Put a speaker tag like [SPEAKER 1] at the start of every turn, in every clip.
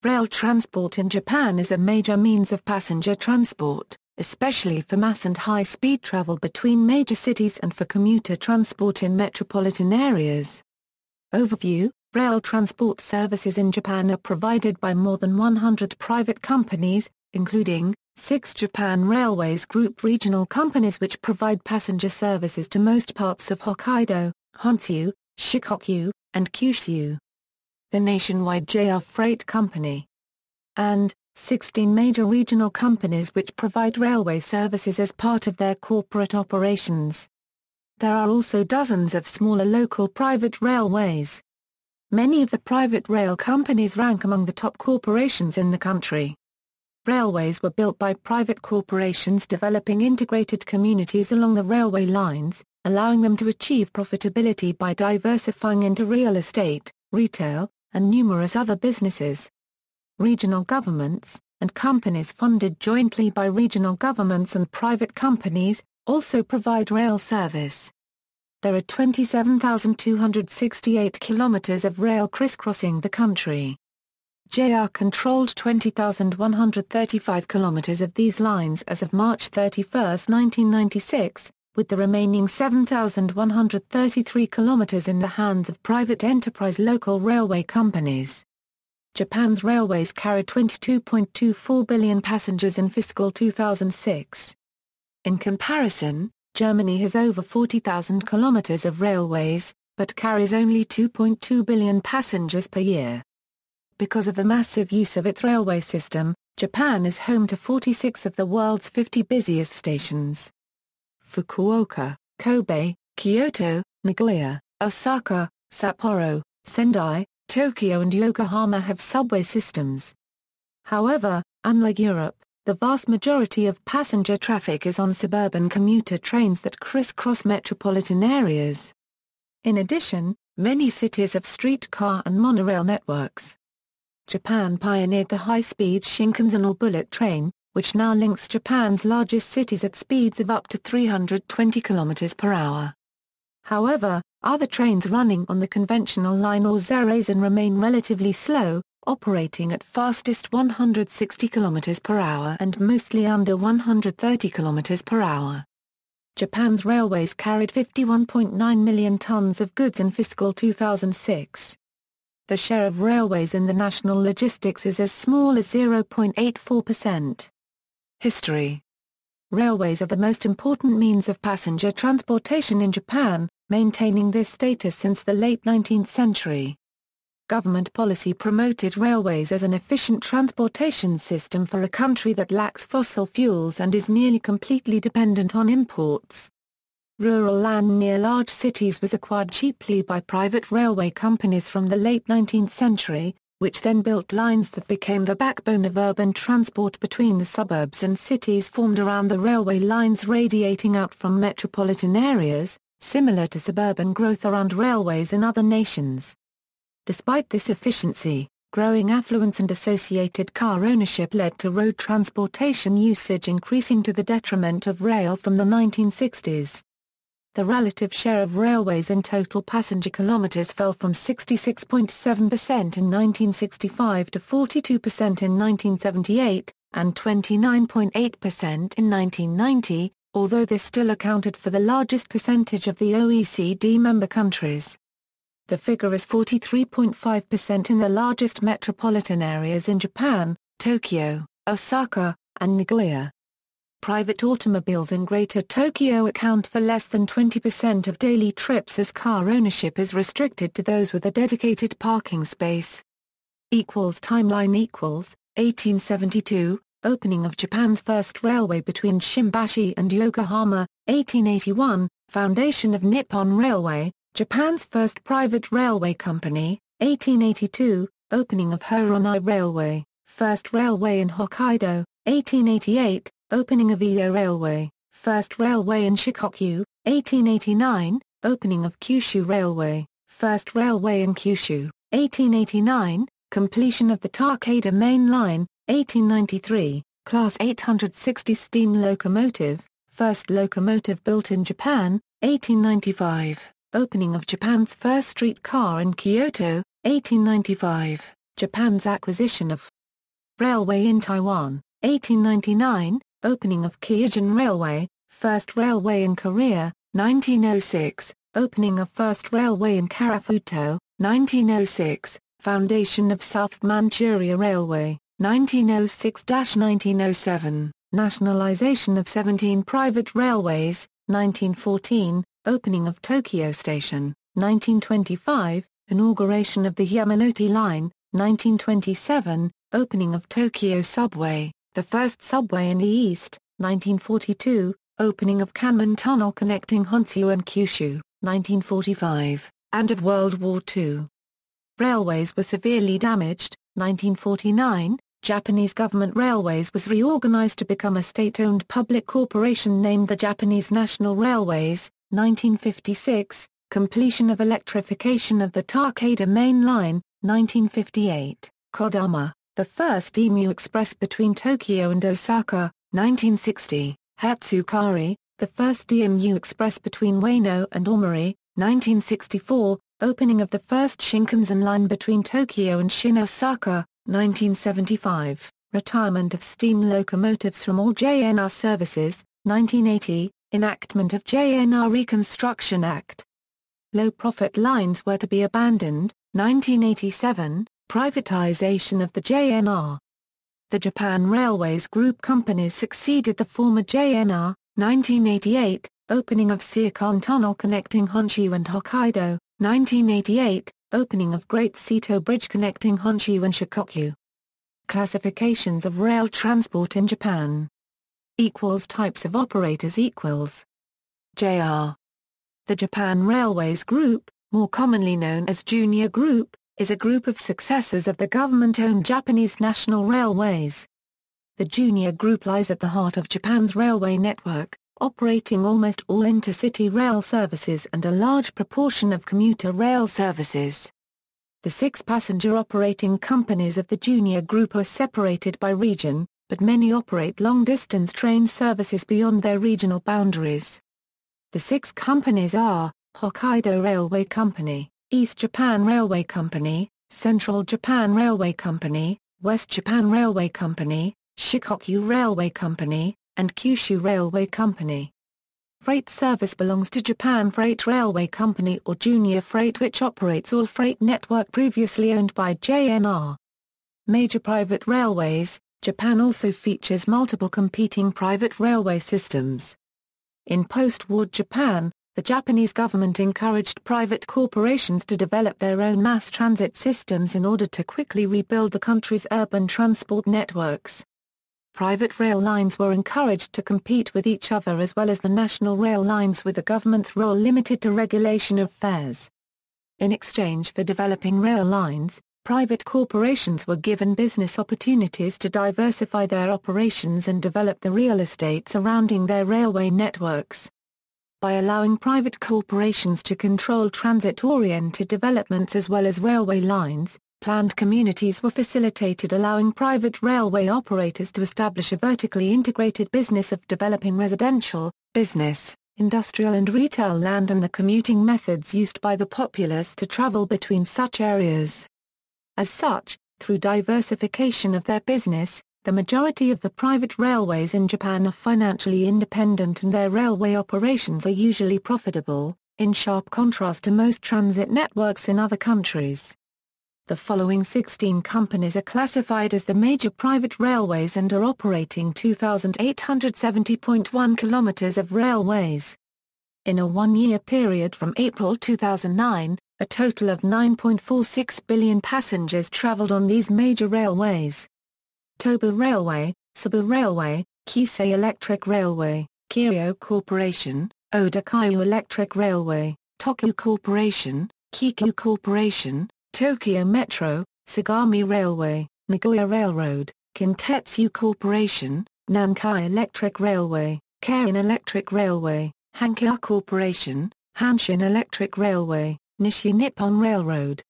[SPEAKER 1] Rail transport in Japan is a major means of passenger transport, especially for mass and high-speed travel between major cities and for commuter transport in metropolitan areas. Overview: rail transport services in Japan are provided by more than 100 private companies, including 6 Japan Railways Group regional companies which provide passenger services to most parts of Hokkaido, Honshu, Shikoku, and Kyushu. The nationwide JR Freight Company. And 16 major regional companies which provide railway services as part of their corporate operations. There are also dozens of smaller local private railways. Many of the private rail companies rank among the top corporations in the country. Railways were built by private corporations developing integrated communities along the railway lines, allowing them to achieve profitability by diversifying into real estate, retail, and numerous other businesses. Regional governments, and companies funded jointly by regional governments and private companies, also provide rail service. There are 27,268 kilometers of rail crisscrossing the country. JR controlled 20,135 kilometers of these lines as of March 31, 1996, with the remaining 7,133 kilometers in the hands of private enterprise local railway companies. Japan's railways carried 22.24 billion passengers in fiscal 2006. In comparison, Germany has over 40,000 kilometers of railways, but carries only 2.2 billion passengers per year. Because of the massive use of its railway system, Japan is home to 46 of the world's 50 busiest stations. Fukuoka, Kobe, Kyoto, Nagoya, Osaka, Sapporo, Sendai, Tokyo and Yokohama have subway systems. However, unlike Europe, the vast majority of passenger traffic is on suburban commuter trains that crisscross metropolitan areas. In addition, many cities have streetcar and monorail networks. Japan pioneered the high-speed Shinkansen or bullet train, which now links Japan's largest cities at speeds of up to 320 km per hour. However, other trains running on the conventional line or Zairazen remain relatively slow, operating at fastest 160 km per hour and mostly under 130 km per hour. Japan's railways carried 51.9 million tons of goods in fiscal 2006. The share of railways in the national logistics is as small as 0.84%. History. Railways are the most important means of passenger transportation in Japan, maintaining this status since the late 19th century. Government policy promoted railways as an efficient transportation system for a country that lacks fossil fuels and is nearly completely dependent on imports. Rural land near large cities was acquired cheaply by private railway companies from the late 19th century, which then built lines that became the backbone of urban transport between the suburbs and cities formed around the railway lines radiating out from metropolitan areas, similar to suburban growth around railways in other nations. Despite this efficiency, growing affluence and associated car ownership led to road transportation usage increasing to the detriment of rail from the 1960s. The relative share of railways in total passenger kilometers fell from 66.7% in 1965 to 42% in 1978, and 29.8% in 1990, although this still accounted for the largest percentage of the OECD member countries. The figure is 43.5% in the largest metropolitan areas in Japan, Tokyo, Osaka, and Nagoya. Private automobiles in Greater Tokyo account for less than 20% of daily trips as car ownership is restricted to those with a dedicated parking space. Timeline 1872, opening of Japan's first railway between Shimbashi and Yokohama, 1881, foundation of Nippon Railway, Japan's first private railway company, 1882, opening of Horonai Railway, first railway in Hokkaido, 1888, opening of Iyo Railway, first railway in Shikoku, 1889, opening of Kyushu Railway, first railway in Kyushu, 1889, completion of the Takeda Main Line, 1893, Class 860 steam locomotive, first locomotive built in Japan, 1895, opening of Japan's first streetcar in Kyoto, 1895, Japan's acquisition of railway in Taiwan, 1899, opening of Kyogen Railway, first railway in Korea, 1906, opening of first railway in Karafuto, 1906, foundation of South Manchuria Railway, 1906-1907, nationalization of 17 private railways, 1914, opening of Tokyo Station, 1925, inauguration of the Yamanote Line, 1927, opening of Tokyo Subway, the first subway in the East, 1942, opening of Kanman Tunnel connecting Honshu and Kyushu, 1945, and of World War II. Railways were severely damaged, 1949, Japanese government railways was reorganized to become a state-owned public corporation named the Japanese National Railways, 1956, completion of electrification of the Takeda Main Line, 1958, Kodama, the first Emu Express between Tokyo and Osaka, 1960, Hatsukari, the first DMU Express between Ueno and Omori, 1964, opening of the first Shinkansen line between Tokyo and Shin-Osaka, 1975, retirement of steam locomotives from all JNR services, 1980, enactment of JNR Reconstruction Act. Low-profit lines were to be abandoned, 1987, privatization of the JNR. The Japan Railways Group companies succeeded the former JNR, 1988, opening of Seakan Tunnel connecting Honshu and Hokkaido, 1988, opening of Great Seto Bridge connecting Honshu and Shikoku. Classifications of rail transport in Japan. Types of operators JR. The Japan Railways Group, more commonly known as Junior Group, is a group of successors of the government-owned Japanese National Railways. The Junior Group lies at the heart of Japan's railway network, operating almost all intercity rail services and a large proportion of commuter rail services. The 6 passenger operating companies of the Junior Group are separated by region, but many operate long-distance train services beyond their regional boundaries. The 6 companies are, Hokkaido Railway Company, East Japan Railway Company, Central Japan Railway Company, West Japan Railway Company, Shikoku Railway Company, and Kyushu Railway Company. Freight service belongs to Japan Freight Railway Company or Junior Freight, which operates all freight network previously owned by JNR. Major private railways. Japan also features multiple competing private railway systems. In post-war Japan, the Japanese government encouraged private corporations to develop their own mass transit systems in order to quickly rebuild the country's urban transport networks. Private rail lines were encouraged to compete with each other as well as the national rail lines, with the government's role limited to regulation of fares. In exchange for developing rail lines, private corporations were given business opportunities to diversify their operations and develop the real estate surrounding their railway networks. By allowing private corporations to control transit-oriented developments as well as railway lines, planned communities were facilitated, allowing private railway operators to establish a vertically integrated business of developing residential, business, industrial and retail land and the commuting methods used by the populace to travel between such areas. As such, through diversification of their business, the majority of the private railways in Japan are financially independent and their railway operations are usually profitable, in sharp contrast to most transit networks in other countries. The following 16 companies are classified as the major private railways and are operating 2,870.1 kilometers of railways. In a one-year period from April 2009, a total of 9.46 billion passengers traveled on these major railways. Toba Railway, Sabu Railway, Kisei Electric Railway, Kiryo Corporation, Odakyu Electric Railway, Tokyu Corporation, Kikyu Corporation, Tokyo Metro, Sagami Railway, Nagoya Railroad, Kintetsu Corporation, Nankai Electric Railway, Keirin Electric Railway, Hankyu Corporation, Hanshin Electric Railway, Nishi Nippon Railroad.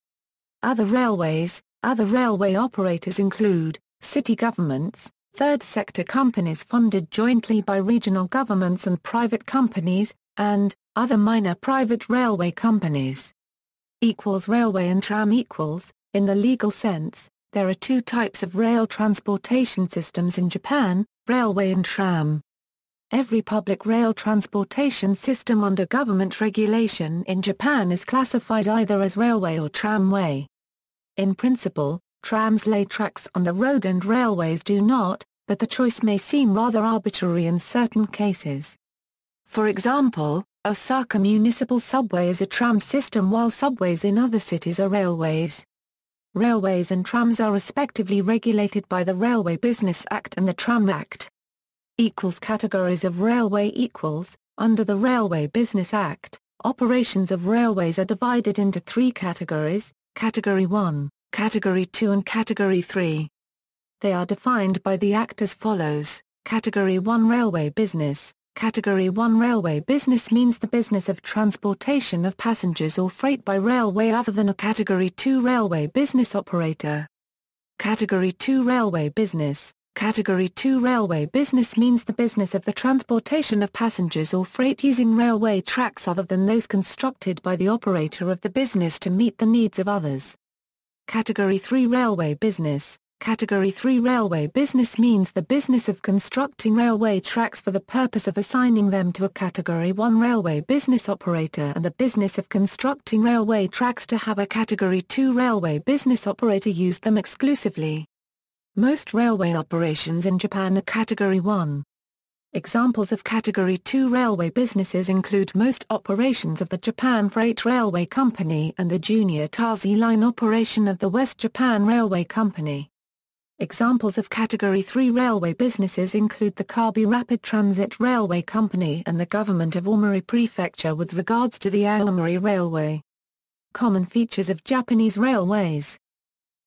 [SPEAKER 1] Other railways. Other railway operators include city governments, third sector companies funded jointly by regional governments and private companies, and other minor private railway companies. Railway and tram. In the legal sense, There are two types of rail transportation systems in Japan, railway and tram. Every public rail transportation system under government regulation in Japan is classified either as railway or tramway. In principle, trams lay tracks on the road and railways do not, but the choice may seem rather arbitrary in certain cases. For example, Osaka Municipal Subway is a tram system while subways in other cities are railways. Railways and trams are respectively regulated by the Railway Business Act and the Tram Act. Categories of railway under the Railway Business Act, operations of railways are divided into three categories, Category 1, Category 2 and Category 3. They are defined by the Act as follows. Category 1 Railway Business. Category 1 Railway business means the business of transportation of passengers or freight by railway other than a Category 2 railway business operator. Category 2 Railway Business. Category 2 railway business means the business of the transportation of passengers or freight using railway tracks other than those constructed by the operator of the business to meet the needs of others. Category 3 Railway Business. Category 3 railway business means the business of constructing railway tracks for the purpose of assigning them to a Category 1 railway business operator and the business of constructing railway tracks to have a Category 2 railway business operator use them exclusively. Most railway operations in Japan are Category 1. Examples of Category 2 railway businesses include most operations of the Japan Freight Railway Company and the Junior Tazi Line operation of the West Japan Railway Company. Examples of Category 3 railway businesses include the Kabi Rapid Transit Railway Company and the government of Aomori Prefecture with regards to the Aomori Railway. Common features of Japanese railways.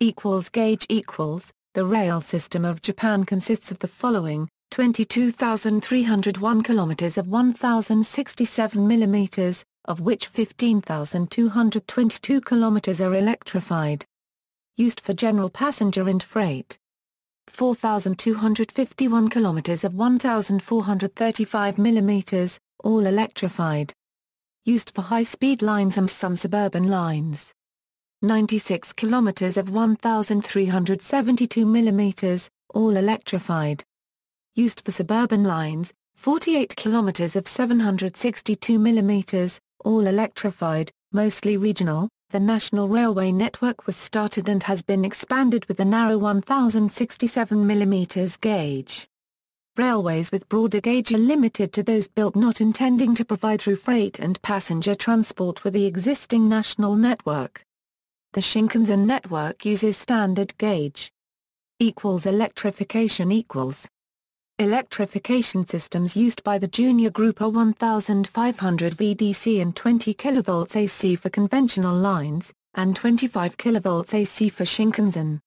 [SPEAKER 1] Gauge The rail system of Japan consists of the following: 22,301 kilometers of 1,067 millimeters, of which 15,222 kilometers are electrified. Used for general passenger and freight. 4,251 kilometers of 1,435 millimeters, all electrified. Used for high-speed lines and some suburban lines. 96 kilometers of 1,372 millimeters, all electrified. Used for suburban lines, 48 kilometers of 762 millimeters, all electrified, mostly regional. The national railway network was started and has been expanded with the narrow 1,067 mm gauge. Railways with broader gauge are limited to those built not intending to provide through freight and passenger transport with the existing national network. The Shinkansen network uses standard gauge. Electrification Electrification systems used by the Junior Group are 1,500 VDC and 20 kV AC for conventional lines, and 25 kV AC for Shinkansen.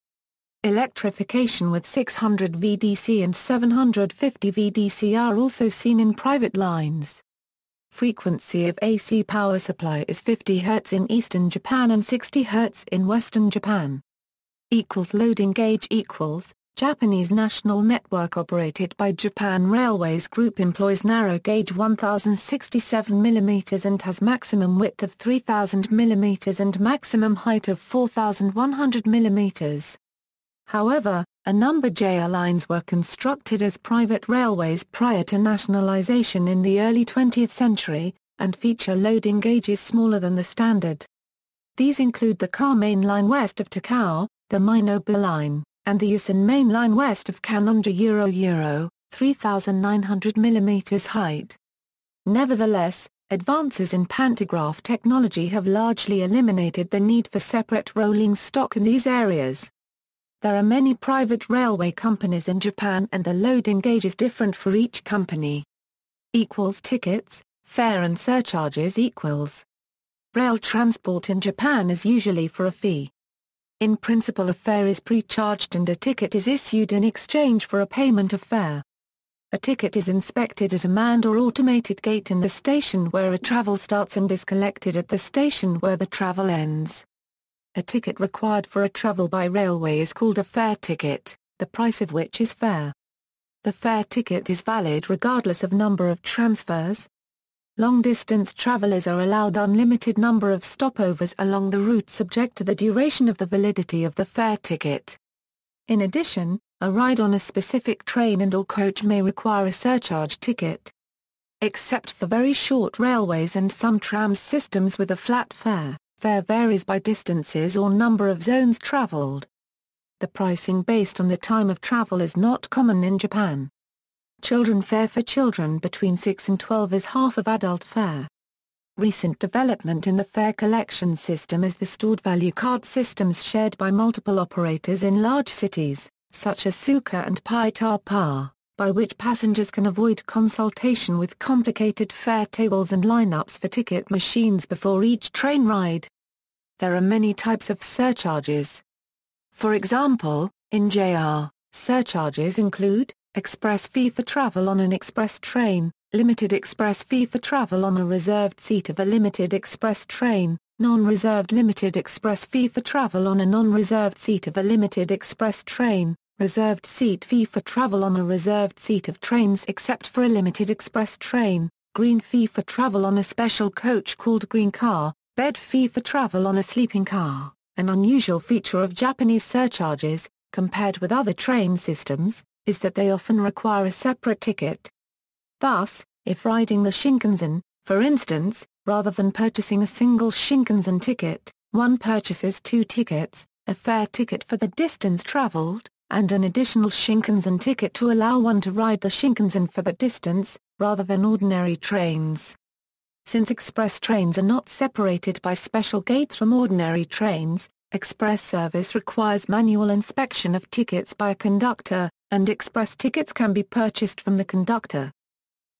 [SPEAKER 1] Electrification with 600 VDC and 750 VDC are also seen in private lines. Frequency of AC power supply is 50 Hz in eastern Japan and 60 Hz in western Japan. Loading gauge Japanese national network operated by Japan Railways Group employs narrow gauge 1,067 mm and has maximum width of 3,000 mm and maximum height of 4,100 mm. However, a number JR lines were constructed as private railways prior to nationalization in the early 20th century, and feature loading gauges smaller than the standard. These include the Car Main Line west of Takao, the Minobu Line, and the Yusen Main Line west of Kanonja 3,900 mm height. Nevertheless, advances in pantograph technology have largely eliminated the need for separate rolling stock in these areas. There are many private railway companies in Japan and the loading gauge is different for each company. Tickets, fare and surcharges Rail transport in Japan is usually for a fee. In principle a fare is pre-charged and a ticket is issued in exchange for a payment of fare. A ticket is inspected at a manned or automated gate in the station where a travel starts and is collected at the station where the travel ends. A ticket required for a travel by railway is called a fare ticket, the price of which is fare. The fare ticket is valid regardless of number of transfers. Long-distance travelers are allowed unlimited number of stopovers along the route subject to the duration of the validity of the fare ticket. In addition, a ride on a specific train and/or coach may require a surcharge ticket. Except for very short railways and some tram systems with a flat fare, fare varies by distances or number of zones traveled. The pricing based on the time of travel is not common in Japan. Children fare for children between 6 and 12 is half of adult fare. Recent development in the fare collection system is the stored value card systems shared by multiple operators in large cities, such as Suka and Paitapa, by which passengers can avoid consultation with complicated fare tables and lineups for ticket machines before each train ride. There are many types of surcharges. For example, in JR, surcharges include express fee for travel on an express train, limited express fee for travel on a reserved seat of a limited express train, non-reserved limited express fee for travel on a non-reserved seat of a limited express train, reserved seat fee for travel on a reserved seat of trains except for a limited express train, green fee for travel on a special coach called green car, bed fee for travel on a sleeping car. An unusual feature of Japanese surcharges, compared with other train systems, is that they often require a separate ticket. Thus, if riding the Shinkansen, for instance, rather than purchasing a single Shinkansen ticket, one purchases two tickets, a fare ticket for the distance traveled, and an additional Shinkansen ticket to allow one to ride the Shinkansen for the distance, rather than ordinary trains. Since express trains are not separated by special gates from ordinary trains, express service requires manual inspection of tickets by a conductor, and express tickets can be purchased from the conductor.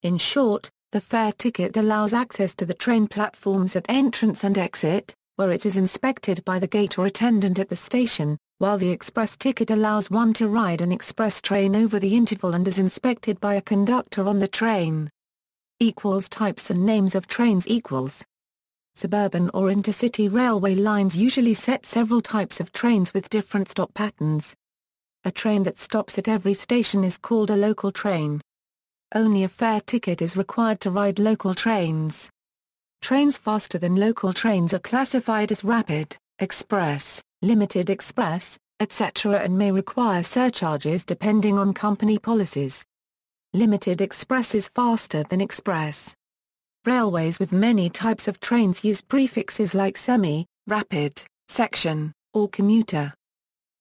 [SPEAKER 1] In short, the fare ticket allows access to the train platforms at entrance and exit, where it is inspected by the gate or attendant at the station, while the express ticket allows one to ride an express train over the interval and is inspected by a conductor on the train. Types and names of trains. Suburban or intercity railway lines usually set several types of trains with different stop patterns. A train that stops at every station is called a local train. Only a fare ticket is required to ride local trains. Trains faster than local trains are classified as rapid, express, limited express, etc. and may require surcharges depending on company policies. Limited express is faster than express. Railways with many types of trains use prefixes like semi, rapid, section, or commuter.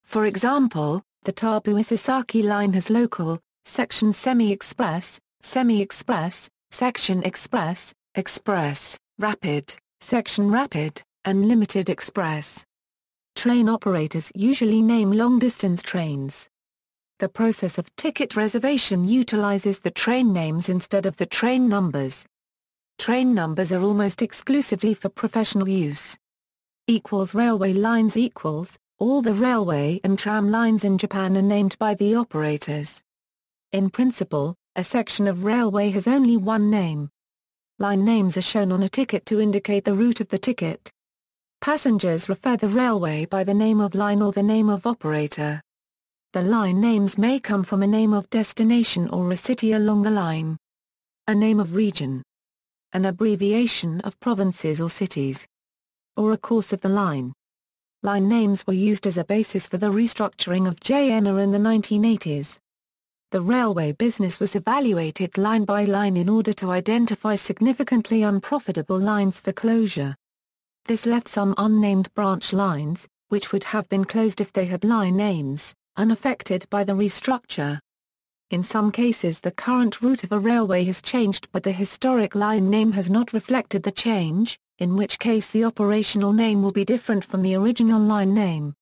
[SPEAKER 1] For example, the Tabu-Isesaki line has local, section semi-express, section express, express, rapid, section rapid, and limited express. Train operators usually name long-distance trains. The process of ticket reservation utilizes the train names instead of the train numbers. Train numbers are almost exclusively for professional use. Railway lines. All the railway and tram lines in Japan are named by the operators. In principle, a section of railway has only one name. Line names are shown on a ticket to indicate the route of the ticket. Passengers refer the railway by the name of line or the name of operator. The line names may come from a name of destination or a city along the line. A name of region. An abbreviation of provinces or cities. Or a course of the line. Line names were used as a basis for the restructuring of JNA in the 1980s. The railway business was evaluated line by line in order to identify significantly unprofitable lines for closure. This left some unnamed branch lines, which would have been closed if they had line names, unaffected by the restructure. In some cases the current route of a railway has changed but the historic line name has not reflected the change, in which case the operational name will be different from the original line name.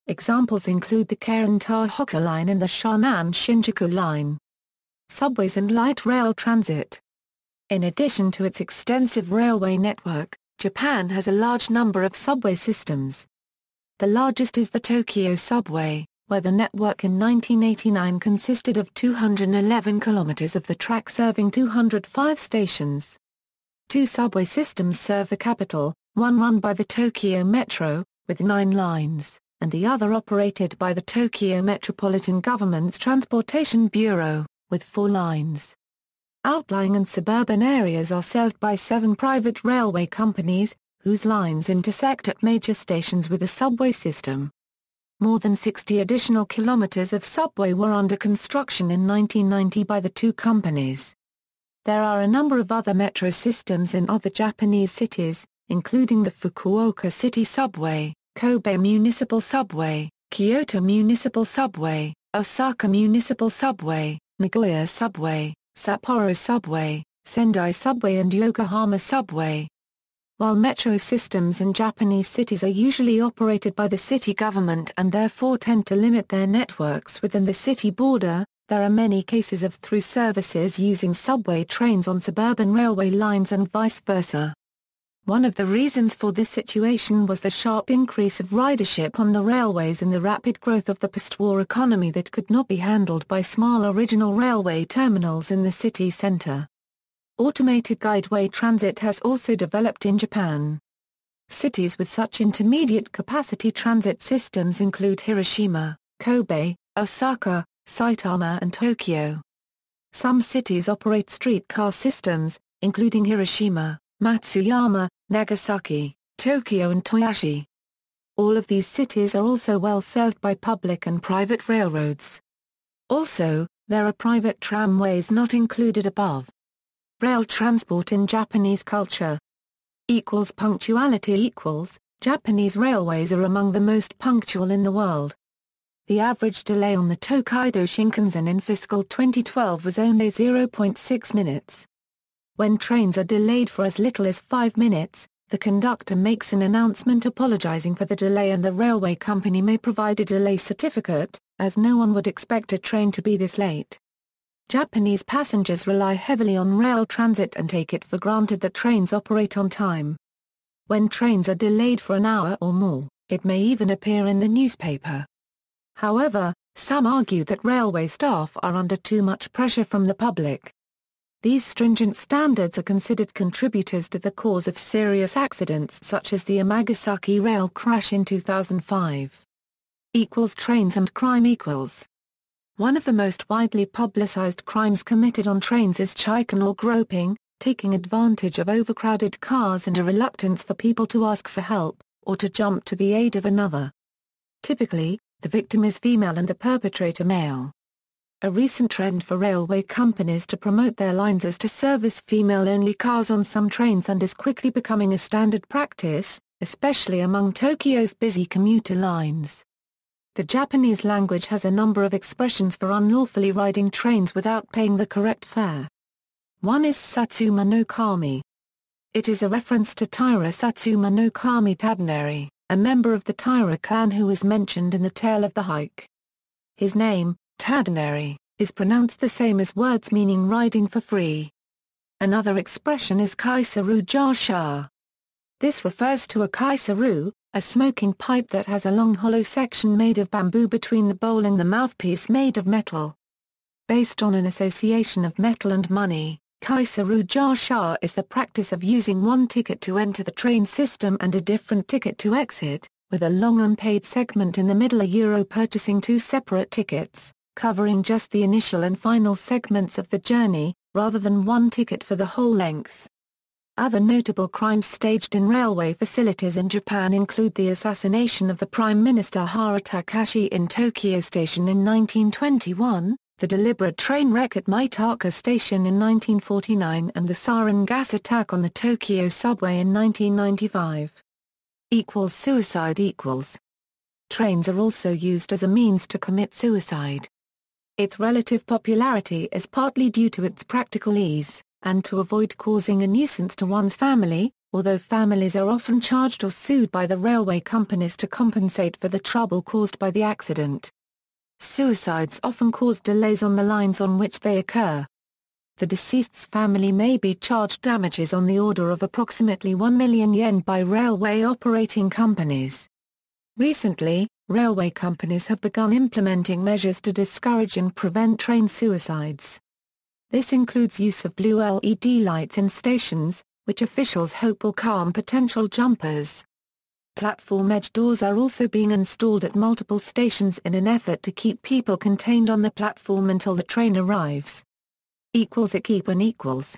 [SPEAKER 1] Examples include the Karen-Tohoku line and the Shannan-Shinjuku line. Subways and light rail transit. In addition to its extensive railway network, Japan has a large number of subway systems. The largest is the Tokyo subway, where the network in 1989 consisted of 211 kilometers of the track serving 205 stations. Two subway systems serve the capital, one run by the Tokyo Metro, with 9 lines, and the other operated by the Tokyo Metropolitan Government's Transportation Bureau, with 4 lines. Outlying and suburban areas are served by 7 private railway companies, whose lines intersect at major stations with the subway system. More than 60 additional kilometers of subway were under construction in 1990 by the two companies. There are a number of other metro systems in other Japanese cities, including the Fukuoka City Subway, Kobe Municipal Subway, Kyoto Municipal Subway, Osaka Municipal Subway, Nagoya Subway, Sapporo Subway, Sendai Subway and Yokohama Subway. While metro systems in Japanese cities are usually operated by the city government and therefore tend to limit their networks within the city border, there are many cases of through services using subway trains on suburban railway lines and vice versa. One of the reasons for this situation was the sharp increase of ridership on the railways and the rapid growth of the post-war economy that could not be handled by small original railway terminals in the city center. Automated guideway transit has also developed in Japan. Cities with such intermediate capacity transit systems include Hiroshima, Kobe, Osaka, Saitama and Tokyo. Some cities operate streetcar systems, including Hiroshima, Matsuyama, Nagasaki, Tokyo and Toyoshi. All of these cities are also well served by public and private railroads. Also, there are private tramways not included above. Rail transport in Japanese culture. Punctuality Japanese railways are among the most punctual in the world. The average delay on the Tokaido Shinkansen in fiscal 2012 was only 0.6 minutes. When trains are delayed for as little as 5 minutes, the conductor makes an announcement apologizing for the delay and the railway company may provide a delay certificate, as no one would expect a train to be this late. Japanese passengers rely heavily on rail transit and take it for granted that trains operate on time. When trains are delayed for an hour or more, it may even appear in the newspaper. However, some argue that railway staff are under too much pressure from the public. These stringent standards are considered contributors to the cause of serious accidents such as the Amagasaki rail crash in 2005. Trains and crime. One of the most widely publicized crimes committed on trains is chikan or groping, taking advantage of overcrowded cars and a reluctance for people to ask for help, or to jump to the aid of another. Typically, the victim is female and the perpetrator male. A recent trend for railway companies to promote their lines is to service female-only cars on some trains and is quickly becoming a standard practice, especially among Tokyo's busy commuter lines. The Japanese language has a number of expressions for unlawfully riding trains without paying the correct fare. One is Satsuma no Kami. It is a reference to Taira Satsuma no Kami Tadanari, a member of the Taira clan who is mentioned in the Tale of the Hike. His name, Tadanari, is pronounced the same as words meaning riding for free. Another expression is Kaisaru Jasha. This refers to a kaisaru, a smoking pipe that has a long hollow section made of bamboo between the bowl and the mouthpiece made of metal. Based on an association of metal and money, Kaisaru Jasha is the practice of using one ticket to enter the train system and a different ticket to exit, with a long unpaid segment in the middle. Purchasing two separate tickets, covering just the initial and final segments of the journey, rather than one ticket for the whole length. Other notable crimes staged in railway facilities in Japan include the assassination of the Prime Minister Hara Takashi in Tokyo Station in 1921, the deliberate train wreck at Mitaka Station in 1949 and the sarin gas attack on the Tokyo subway in 1995. Suicide. Trains are also used as a means to commit suicide. Its relative popularity is partly due to its practical ease, and to avoid causing a nuisance to one's family, although families are often charged or sued by the railway companies to compensate for the trouble caused by the accident. Suicides often cause delays on the lines on which they occur. The deceased's family may be charged damages on the order of approximately 1 million yen by railway operating companies. Recently, railway companies have begun implementing measures to discourage and prevent train suicides. This includes use of blue LED lights in stations, which officials hope will calm potential jumpers. Platform edge doors are also being installed at multiple stations in an effort to keep people contained on the platform until the train arrives. Ikiban.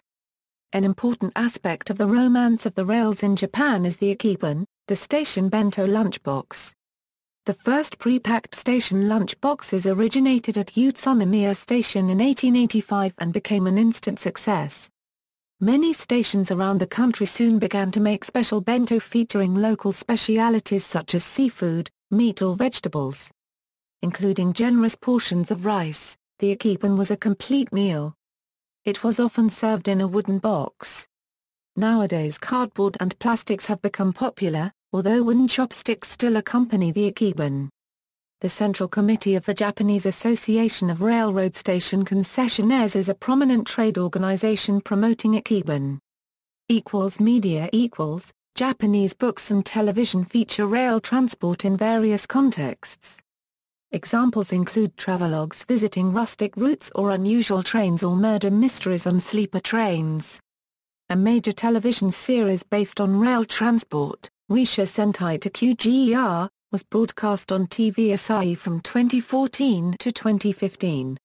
[SPEAKER 1] An important aspect of the romance of the rails in Japan is the ikiban, the station bento lunchbox. The first pre-packed station lunch boxes originated at Utsunomiya Station in 1885 and became an instant success. Many stations around the country soon began to make special bento featuring local specialities such as seafood, meat or vegetables. Including generous portions of rice, the ikiban was a complete meal. It was often served in a wooden box. Nowadays cardboard and plastics have become popular, although wooden chopsticks still accompany the ikiban. The Central Committee of the Japanese Association of Railroad Station Concessionaires is a prominent trade organization promoting ikiban. Media Japanese books and television feature rail transport in various contexts. Examples include travelogues visiting rustic routes or unusual trains or murder mysteries on sleeper trains. A major television series based on rail transport, Risha Sentai to QGER, was broadcast on TV Asahi from 2014 to 2015.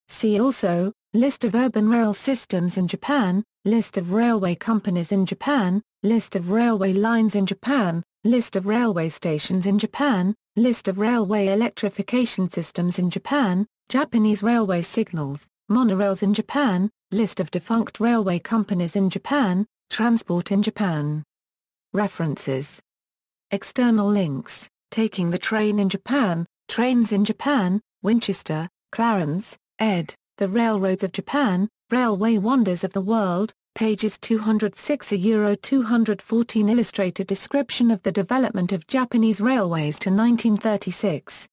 [SPEAKER 1] See also, List of urban rail systems in Japan, List of railway companies in Japan, List of railway lines in Japan, List of railway stations in Japan, List of railway electrification systems in Japan, Japanese railway signals, monorails in Japan, List of defunct railway companies in Japan, Transport in Japan. References. External links, Taking the Train in Japan, Trains in Japan, Winchester, Clarence, ed., The Railroads of Japan, Railway Wonders of the World, pages 206–214 Illustrated description of the development of Japanese railways to 1936.